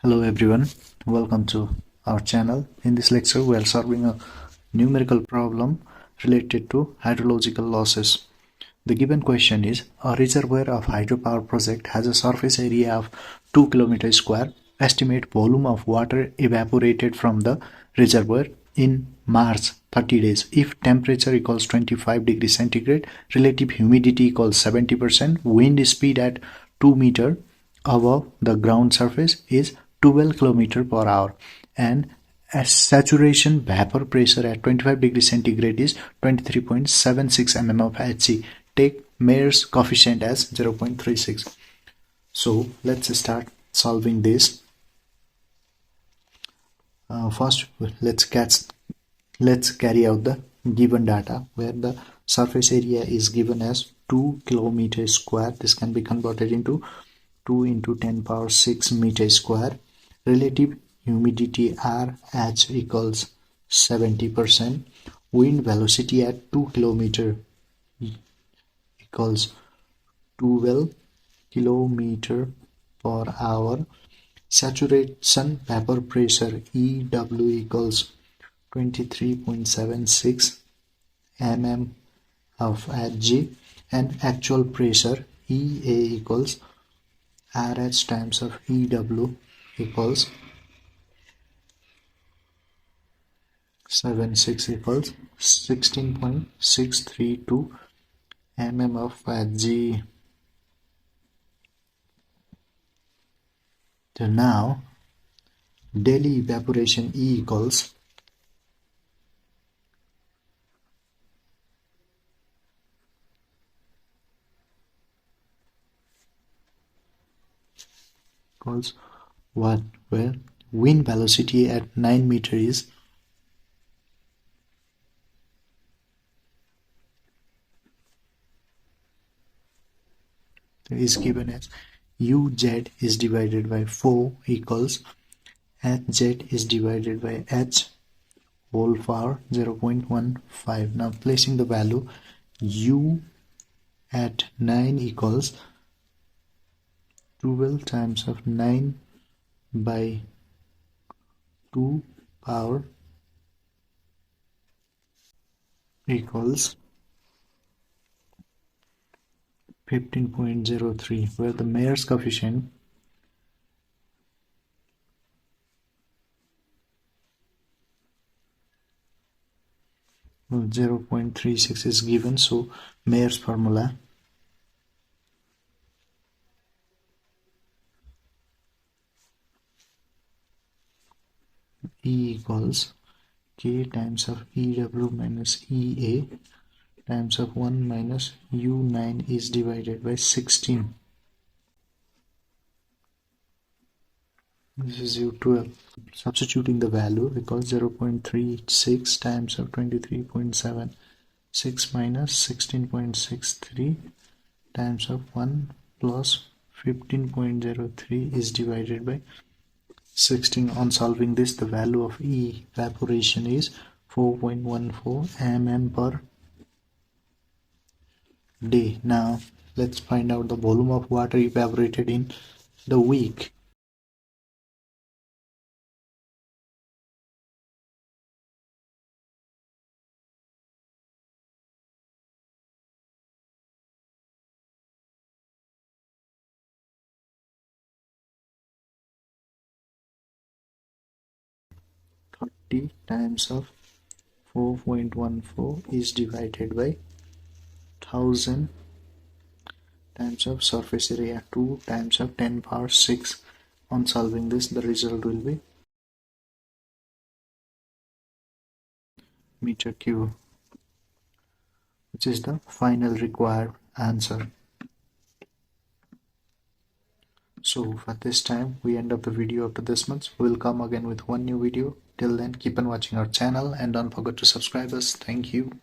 Hello everyone, welcome to our channel. In this lecture we are solving a numerical problem related to hydrological losses. The given question is, a reservoir of hydropower project has a surface area of 2 km square. Estimate volume of water evaporated from the reservoir in March 30 days if temperature equals 25 degrees centigrade, relative humidity equals 70%, wind speed at 2 meter above the ground surface is 12 km per hour, and saturation vapor pressure at 25 degrees centigrade is 23.76 mm of Hg. Take Mayer's coefficient as 0.36. So let's start solving this. First, let's carry out the given data, where the surface area is given as 2 km square. This can be converted into 2 into 10 power 6 meter square. Relative humidity RH equals 70%. Wind velocity at 2 km equals 12 km per hour. Saturation vapor pressure EW equals 23.76 mm of Hg, and actual pressure EA equals RH times of EW equals 76 equals 16.632 mm of Hg. So now daily evaporation E equals what, where wind velocity at 9 meter is given as UZ is divided by 4 equals HZ is divided by H whole power 0.15. Now placing the value U at 9 equals 12 times of 9 by 2 power equals 15.03, where the Mayer's coefficient of 0.36 is given. So Mayer's formula E equals K times of EW minus EA times of 1 minus U9 is divided by 16. This is U12. Substituting the value equals 0.36 times of 23.76 minus 16.63 times of 1 plus 15.03 is divided by 16. On solving this, the value of evaporation is 4.14 mm per day. Now let's find out the volume of water evaporated in the week. Times of 4.14 is divided by 1000 times of surface area 2 times of 10 power 6. On solving this, the result will be meter cube, which is the final required answer. So for this time we end up the video up to this much. We'll come again with one new video. Till then, keep on watching our channel and don't forget to subscribe us. Thank you.